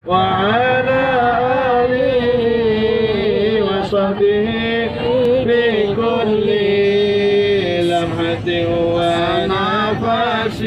وعلى آله وصحبه بكل لمحة ونفس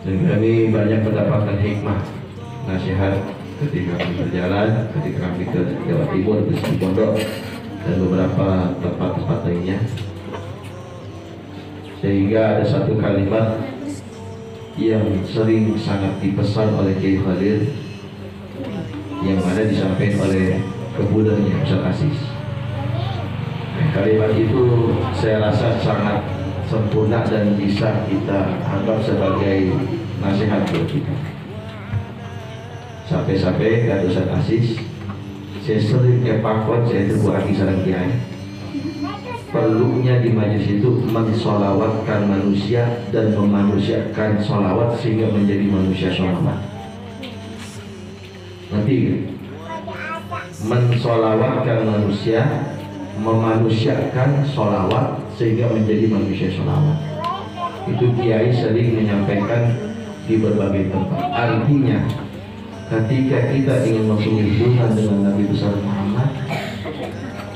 Dan kami banyak mendapatkan hikmah nasihat ketika kami berjalan, ketika kami ke Jawa Timur, ke Pondok dan beberapa tempat-tempat lainnya. Sehingga ada satu kalimat yang sering sangat dipesan oleh Kiai Khalil, yang mana disampaikan oleh kebudanya Ustaz Aziz. Kalimat itu saya rasa sangat sempurna dan bisa kita anggap sebagai nasihat buat kita. Sampai-sampai kata Ustaz Aziz, saya sering epakon, saya terbuat sarang kiai. Perlunya di majelis itu mensolawatkan manusia dan memanusiakan solawat sehingga menjadi manusia solawat. Nanti mensolawatkan manusia, memanusiakan solawat sehingga menjadi manusia solawat. Itu kiai sering menyampaikan di berbagai tempat. Artinya ketika kita ingin mempunyai hubungan dengan Nabi besar Muhammad,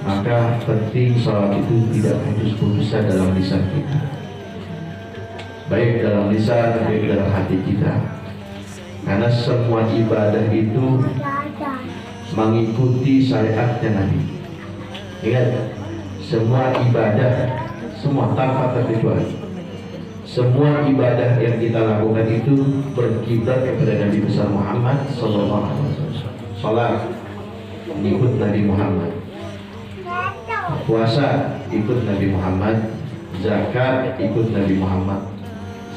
maka penting salawat itu tidak putus-putusan dalam lisan kita, baik dalam lisan, baik dalam hati kita. Karena semua ibadah itu mengikuti syariatnya Nabi. Ingat, semua ibadah, semua tanpa terkecuali, semua ibadah yang kita lakukan itu berkiblat kepada Nabi besar Muhammad Sallallahu Alaihi Wasallam. Salat ikut Nabi Muhammad, puasa ikut Nabi Muhammad, zakat ikut Nabi Muhammad,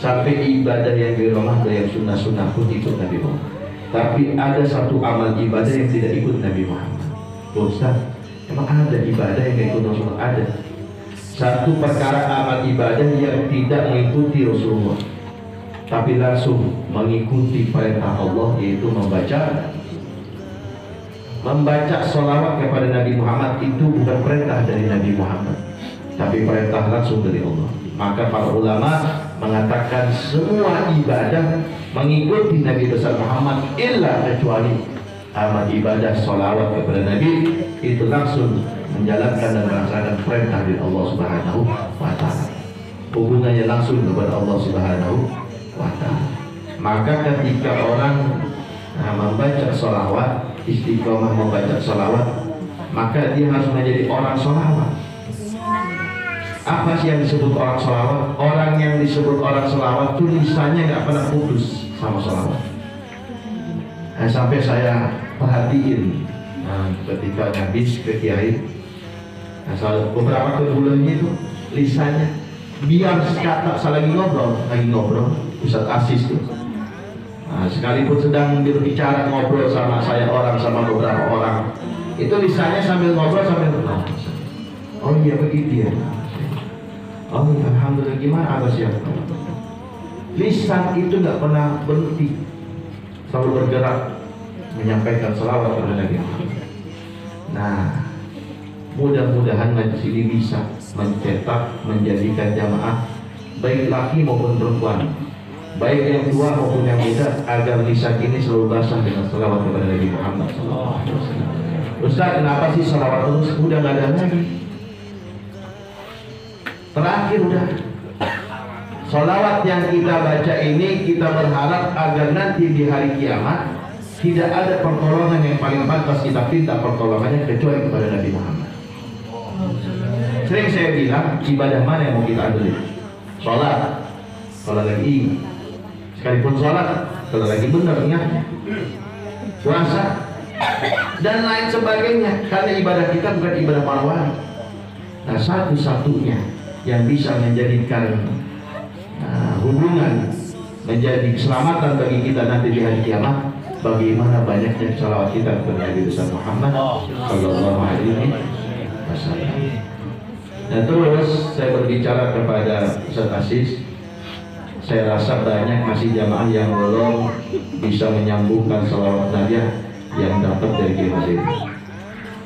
sampai ibadah yang di rumah dan yang sunnah-sunnah pun ikut Nabi Muhammad. Tapi ada satu amal ibadah yang tidak ikut Nabi Muhammad. Ustaz, emang ada ibadah yang ikut Rasulullah? Ada. Satu perkara amal ibadah yang tidak mengikuti Rasulullah, tapi langsung mengikuti perintah Allah, yaitu membaca sholawat kepada Nabi Muhammad. Itu bukan perintah dari Nabi Muhammad, tapi perintah langsung dari Allah. Maka para ulama mengatakan semua ibadah mengikuti Nabi besar Muhammad, illa kecuali amal ibadah sholawat kepada Nabi, itu langsung menjalankan dan melaksanakan perintah dari Allah Subhanahu wa Ta'ala. Hubungannya langsung kepada Allah Subhanahu wa Ta'ala. Maka ketika orang membaca sholawat, istiqomah membaca sholawat, maka dia harus menjadi orang sholawat. Apa sih yang disebut orang sholawat? Orang yang disebut orang sholawat itu lisannya nggak pernah putus sama sholawat. Sampai saya perhatiin ketika habis ke kiai, beberapa bulannya itu lisannya biar kata saya lagi ngobrol Ustaz Aziz tuh. Sekalipun sedang berbicara ngobrol sama saya sama beberapa orang, itu lisannya sambil ngobrol sambil oh iya begitu ya, oh iya, alhamdulillah, gimana apa siapa. Lisan itu nggak pernah berhenti, selalu bergerak menyampaikan selawat kepada Nabi Muhammad. Nah, mudah-mudahan majelis ini bisa mencetak, menjadikan jamaah baik laki maupun perempuan, baik yang tua maupun yang muda, agar lisan ini selalu basah dengan selawat kepada Nabi Muhammad SAW. Ustaz, kenapa sih selawat terus? Udah nggak ada lagi. Terakhir udah. Selawat yang kita baca ini kita berharap agar nanti di hari kiamat tidak ada pertolongan yang paling pantas kita minta pertolongannya kecuali kepada Nabi Muhammad. Sering saya bilang, ibadah mana yang mau kita ambil? Sholat, kalau lagi sekalipun sholat, kalau lagi benar ingatnya, puasa dan lain sebagainya, karena ibadah kita bukan ibadah para wali. Nah, satu-satunya yang bisa menjadikan hubungan menjadi keselamatan bagi kita nanti di hari kiamat bagaimana banyaknya salawat kita kepada Nabi besar Muhammad Sallallahu Alaihi Wasallam. Nah terus saya berbicara kepada Ustaz Aziz, saya rasa banyak masih jamaah yang belum bisa menyambungkan salawat Nabi yang dapat dari Kiai Masjid.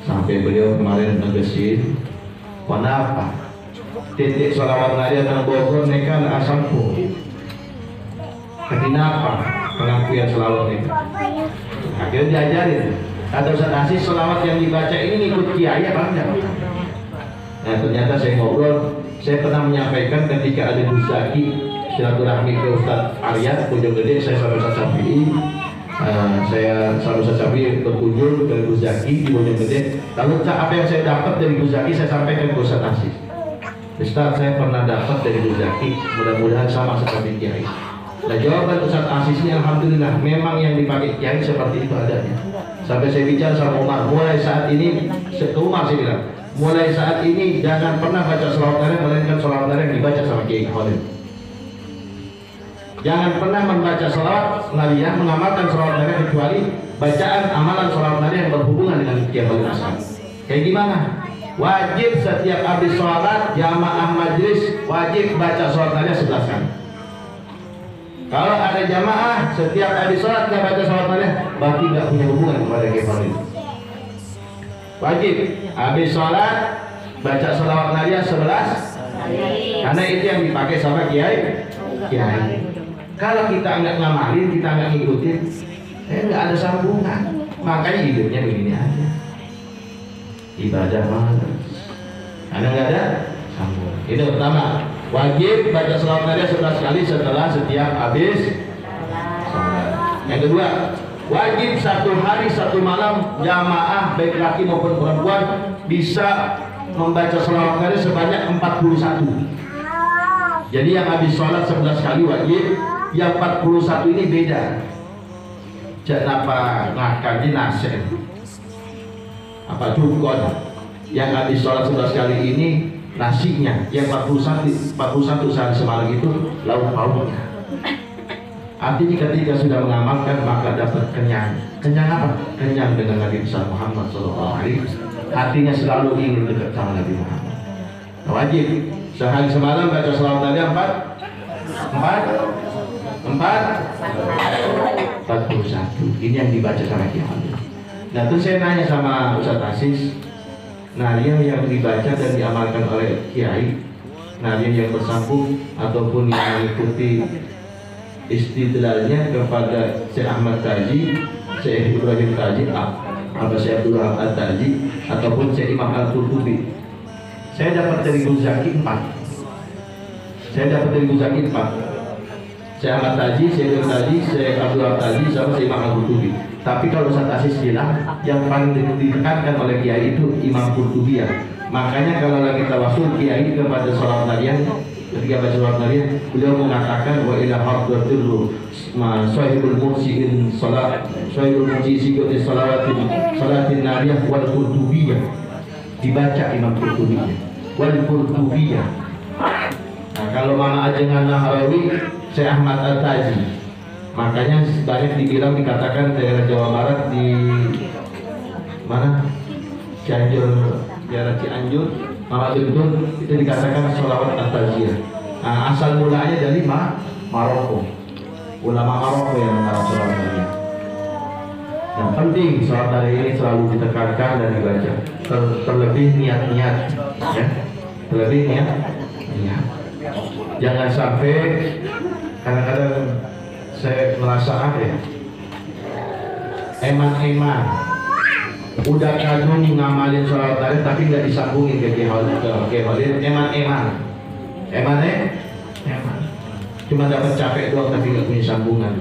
Sampai beliau kemarin negesin, kenapa titik salawat Nabi yang Bogor nekan asampu, kenapa pengakuan salawat itu? Akhirnya diajarin, kata Ustaz Aziz, salawat yang dibaca ini ikut kiai apa enggak? Nah ternyata saya ngobrol, saya pernah menyampaikan ketika ada Gus Zaki silaturahmi ke Ustaz Arya Bojonggede, saya sama Ustaz Syafi'i, saya sama Ustaz Syafi'i berkunjung ke Gus Zaki di Bojonggede. Lalu apa yang saya dapat dari Gus Zaki saya sampaikan ke Ustaz Aziz. Ustaz, saya pernah dapat dari Gus Zaki, mudah-mudahan sama seperti kiai. Nah jawaban Ustaz Aziz ini alhamdulillah memang yang dipakai kiai seperti itu adanya. Sampai saya bicara sama Umar, mulai saat ini, Umar saya bilang, mulai saat ini jangan pernah baca salawat Nabi melainkan salawat Nabi yang dibaca sama Kiai Khalil. Jangan pernah membaca salawat Nabi yang mengamalkan salawat Nabi kecuali bacaan amalan salawat Nabi yang berhubungan dengan Kiai Khalil Asad. Kayak gimana? Wajib setiap habis sholat jamaah majlis wajib baca salawat Nabi 11 kali. Kalau ada jamaah setiap habis sholat nggak baca salawat Nabi, berarti nggak punya hubungan kepada Kiai Khalil. Wajib habis sholat baca salawat Nabi 11 karena itu yang dipakai sama kiai. Kalau kita nggak ngamalin, kita nggak ngikutin, nggak ada sambungan. Makanya hidupnya begini aja, ibadah malas karena nggak ada sambungan. Itu pertama, wajib baca salawat Nabi 11 kali setelah setiap habis sholat. Yang kedua, wajib satu hari satu malam jamaah baik laki maupun perempuan bisa membaca salawat Nabi sebanyak 41. Jadi yang habis sholat 11 kali wajib, yang 41 ini beda. Kenapa ngaji nasib? Apa cukon? Yang habis sholat 11 kali ini nasinya, yang 41 sehari semalam itu lauk pauknya. Artinya ketika sudah mengamalkan maka dapat kenyang. Kenyang apa? Kenyang dengan Nabi besar Muhammad SAW. Hatinya selalu ingin dekat sama Nabi Muhammad. Wajib sehari semalam baca salawat Nabi 41. Ini yang dibaca sama Kiai. Nah terus saya nanya sama Ustaz Aziz, nariah yang dibaca dan diamalkan oleh Kiai, nariah yang bersambung ataupun yang mengikuti istidlalnya kepada Syekh Ahmad Taji, Syekh Ibrahim Taji, atau Syekh Abdul Hamid Taji, ataupun Syekh Imam Al-Qurtubi. Saya dapat dari Gus Zaki 4. Syekh Ahmad Taji, Syekh Ibrahim Taji, Syekh Abdul Hamid Taji, sama Syekh Imam Al-Qurtubi. Tapi kalau Ustaz Aziz bilang yang paling ditekankan oleh Kiai itu Imam Qurtubi ya. Makanya kalau lagi tawasul Kiai kepada salawat Nabi, ketika baca salawat Nabi, beliau mengatakan wa ila hadratil sahibul mursiin salat sahibul mursi salatin nabiyah wal qurtubiyah, dibaca Imam Qurtubiyah wal qurtubiyah. Nah kalau mana ajengan Nahawi Syekh Ahmad Al-Taji. Makanya banyak dibilang dikatakan daerah Jawa Barat di mana Cianjur, daerah Cianjur, Mama Gendun itu dikatakan sholawat at-taziyah. Nah, asal mulanya dari Maroko, ulama Maroko yang mengarang sholawat tadi. Yang penting sholawat tadi ini selalu ditekankan dan dibaca. Terlebih niat-niat, ya, terlebih niat. Jangan sampai kadang-kadang saya merasa apa ya, eman-eman udah kadung ngamalin sholawat tadi tapi nggak disambungin ke Kiai Khalil. Eman cuma dapat capek doang tapi nggak punya sambungan,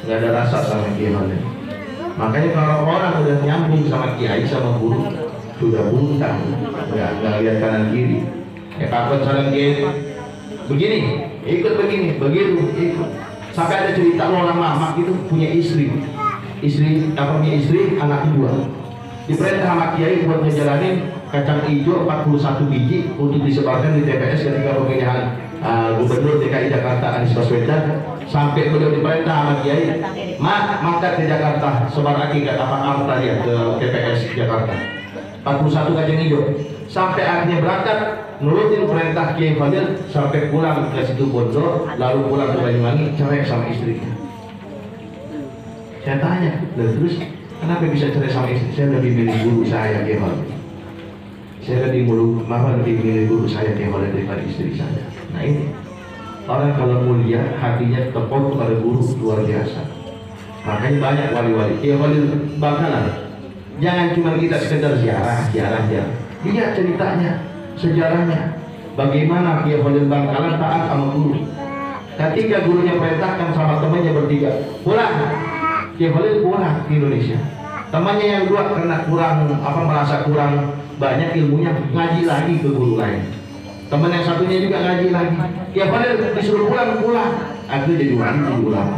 nggak ada rasa sama Kiai Khalil. Makanya kalau orang udah nyambung sama Kiai sama guru sudah buntang, nggak lihat kanan kiri. Kapan salam Kiai begini, ikut begini, begitu ikut. Sampai ada cerita orang mamak itu punya istri punya istri anak kedua, diperintah sama Kiai buat ngejalanin kacang hijau 41 biji untuk disebarkan di TPS ketika pemilihan Gubernur DKI Jakarta Anies Baswedan. Sampai beliau diperintah sama Kiai, mangkat ke Jakarta, sebar akikat apa angta dia ke TPS Jakarta. 41 kacang hijau. Sampai akhirnya berangkat nurutin perintah Kiai Fadil sampai pulang ke situ Bondo, lalu pulang ke Banyuwangi, cerai sama istrinya. Saya tanya, terus kenapa bisa cerai sama istri? Saya lebih milih guru saya Kiai Fadil. Saya lebih milih guru saya Kiai Fadil daripada istri saya. Nah ini. Orang kalau mulia hatinya terpotong pada guru luar biasa. Makanya banyak wali-wali. Ya wali Bangkalan. Jangan cuma kita sekedar ziarah. Lihat ceritanya, sejarahnya. Bagaimana Kiai Khalil Bangkalan taat sama guru. Ketika gurunya perintahkan sama temannya bertiga, pulang. Kiai Khalil pulang ke Indonesia. Temannya yang dua karena merasa kurang banyak ilmunya, ngaji lagi ke guru lain. Teman yang satunya juga ngaji lagi. Ya padahal disuruh pulang. Akhirnya jadi wali, jadi ulama.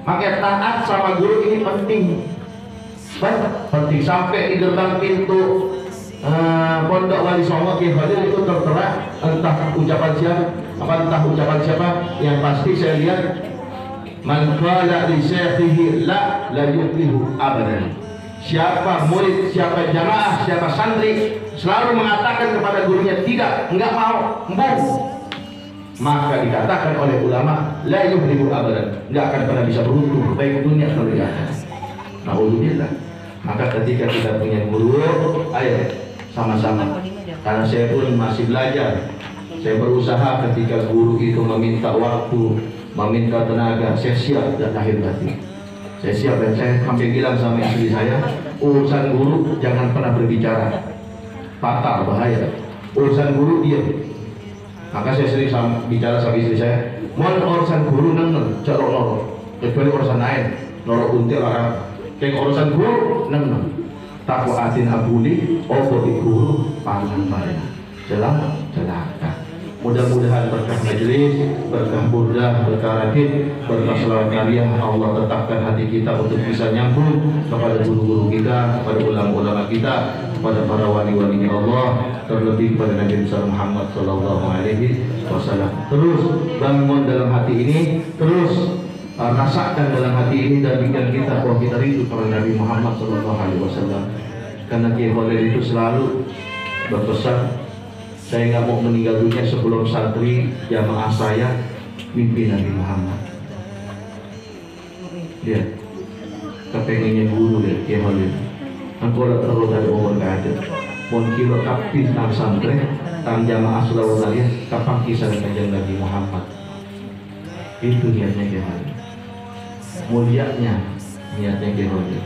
Makanya taat sama guru ini penting. Penting sampai di gerbang pintu Pondok Wali Songo Kiai Fadil itu tertera entah ucapan siapa, yang pasti saya lihat man qala li syekhihi la yuflihu abadan. Siapa murid, siapa jamaah, siapa santri selalu mengatakan kepada gurunya tidak, enggak mau, maka dikatakan oleh ulama la yuflihu abadan, enggak akan pernah bisa beruntung baik dunia atau di akhirat. Alhamdulillah. Maka ketika kita punya guru, ayo sama-sama. Karena saya pun masih belajar. Saya berusaha ketika guru itu meminta waktu, meminta tenaga, saya siap dan lahir batin. Saya siap dan saya sampai bilang sama istri saya, urusan guru jangan pernah berbicara, fatal, bahaya. Urusan guru diam. Maka saya sering bicara sama istri saya, mohon urusan guru neng corok norok, kecuali urusan lain, norok until orang. Kayak urusan guru neng takwa atin abuli, di guru panjang banyak, celaka. Mudah-mudahan berkah majelis, berkah burdah, berkah radit, berkah selawat kalian Allah tetapkan hati kita untuk bisa nyambung kepada guru-guru kita, kepada ulama-ulama kita, kepada para wali-walinya Allah, terlebih kepada Nabi Muhammad SAW. Terus bangun dalam hati ini, terus rasakan dalam hati ini dan bikin kita bahwa kita rindu kepada Nabi Muhammad SAW. Karena Kiai Khalil itu selalu berpesan, saya nggak mau meninggal dunia sebelum santri jamaah saya mimpi Nabi Muhammad. Lihat, kepengennya guru ya Kiai Khalil. Engkau terus dari umur kader. Mon kilo kapit tang santri, tang jamaah Sulawesi, kapan kisah dengan Nabi Muhammad. Itu niatnya Kiai Khalil. Mulianya niatnya Kiai Khalil.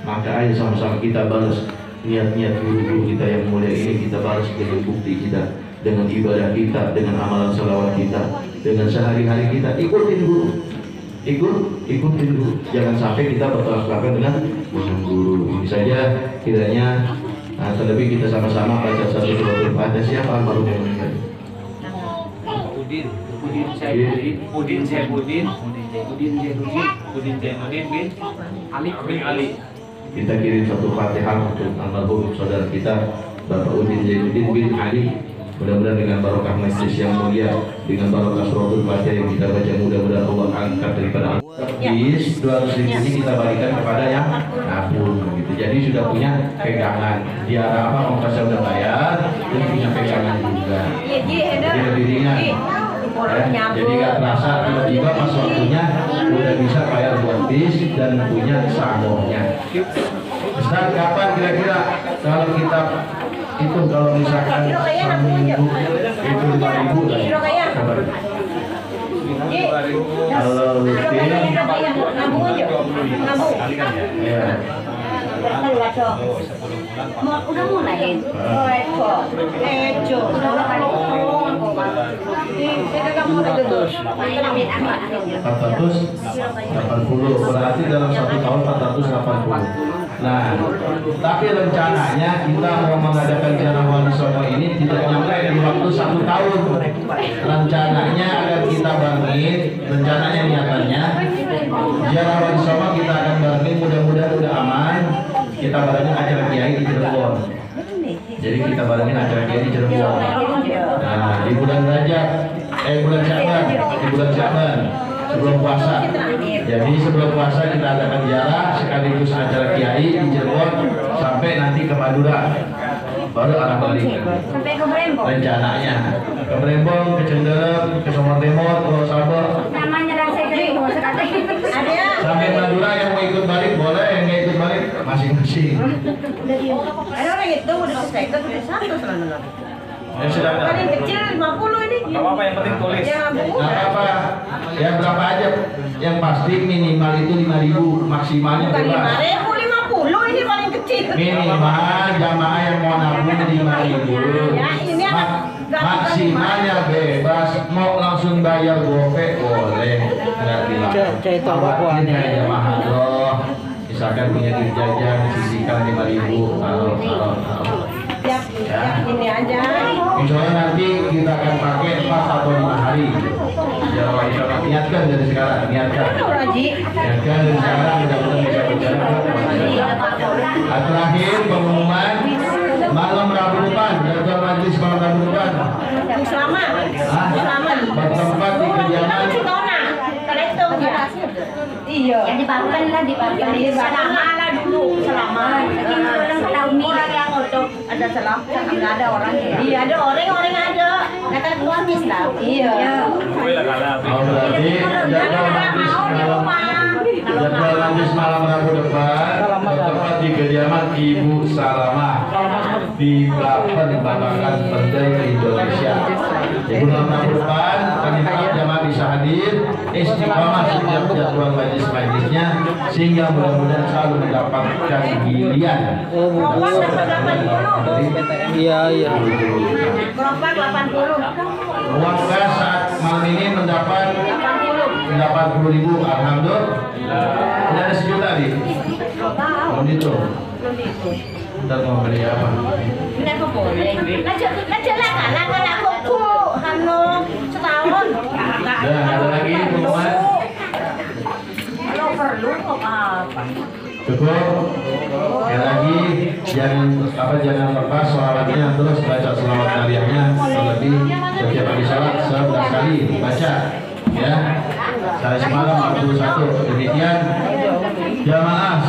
Maka ayo sama-sama kita balas niat-niat guru-guru kita yang mulia ini, kita balas dengan bukti kita, dengan ibadah kita, dengan amalan salawat kita, dengan sehari-hari kita. Ikutin guru, jangan sampai kita bertolak belakang dengan guru. Ini saja kiranya, terlebih kita sama-sama baca satu surat Al-Fatihah. Siapa almarhum yang meninggal? Udin Zainuddin bin Ali. Kita kirim satu Fatihah untuk almarhum saudara kita Bapak Udin Zainuddin bin Ali. Mudah-mudahan dengan barokah majlis yang mulia, dengan barokah suratul Fatihah yang kita baca, mudah-mudahan Allah angkat daripada habis 200.000 ini kita berikan kepada yang nabung gitu. Jadi sudah punya pegangan. Dia apa ongkosnya udah bayar, dan punya pegangan juga. Jadi lebih ringan. Jadi nggak terasa tiba-tiba pas waktunya udah bisa bayar buat bis dan punya saldonya. Ustaz, kapan kira-kira kalau kita itu kalau misalkan seminggu itu 5.000 lah kabar. Kalau rutin udah mulai. Berarti dalam 1 tahun 480. Nah, tapi rencananya kita mau mengadakan ziarah Wali Songo ini tidak nyampe di waktu 1 tahun. Rencananya akan kita bangkit, rencananya niatannya ziarah Wali Songo kita akan bangkit, mudah-mudahan udah aman. Kita barengin acara kiai di Cirebon. Jadi kita barengin acara kiai di Cirebon. Nah, di bulan Rajab, bulan Syaban, sebelum puasa. Jadi sebelum puasa kita adakan ziarah sekaligus acara kiai di Cirebon sampai nanti ke Madura. Baru arah balik. Sampai ke Brembong. Rencananya ke Brembong, ke Cenderem, ke Somor Timur, Pulau Sabar. Namanya rasa gede sekali. Ada ya. Sampai Madura yang mau ikut balik boleh, yang nggak ikut balik masing-masing. Ada orang itu udah selesai itu udah satu selama. Yang sedang Paling kecil 50 ini. Gak apa-apa, yang penting tulis. Yang nggak apa-apa, ya berapa aja. Yang pasti minimal itu 5.000, maksimalnya bukan bebas. 5.000, 50 ini paling kecil. Minimal jamaah yang mau nabung 5.000. Ya, ini Maksimalnya bebas, mau langsung bayar gopek boleh, nggak dilarang. Awakin kayak jamaah loh, misalkan punya duit jajan sisihkan 5.000 kalau Ya, ini aja. misalnya nanti kita akan pakai 4 atau 5 hari. Ya, insyaallah niatkan dari sekarang, niatkan dari sekarang mudah-mudahan bisa berjalan. Terakhir pengumuman malam Rabu depan, jadwal majlis malam Rabu depan. Selamat. Selamat. Bertempat di kediaman. Iya. Yang dibangun lah dibangun. Selamat lah dulu. Selamat. Orang yang untuk Ada selamat, nggak ada orang ya. Iya ada orang ada. kata keluar Islam. Iya. Oh, berarti jadwal majlis malam Rabu depan bertempat di kediaman Ibu Salamah di Plapen Babakan Pendai Indonesia. Ibu malam Rabu depan kami harap jamaah bisa hadir istiqomah setiap jadwal majlisnya sehingga mudah-mudahan selalu mendapatkan giliran. Iya. Gerobak 80. Uang kas saat malam ini mendapat 80.000. Alhamdulillah. Udah ada sejuta nih. Belum itu. Ntar mau beli apa? Ini aku boleh. Najak lah kan aku kanu setahun. Dan ada lagi pengumuman. Kalau perlu kok apa? Cukup. Sekali lagi jangan lepas sholawatnya, terus baca sholawat nabinya terlebih setiap habis salat 11 kali baca ya. Saya semalam 41. Demikian jamaah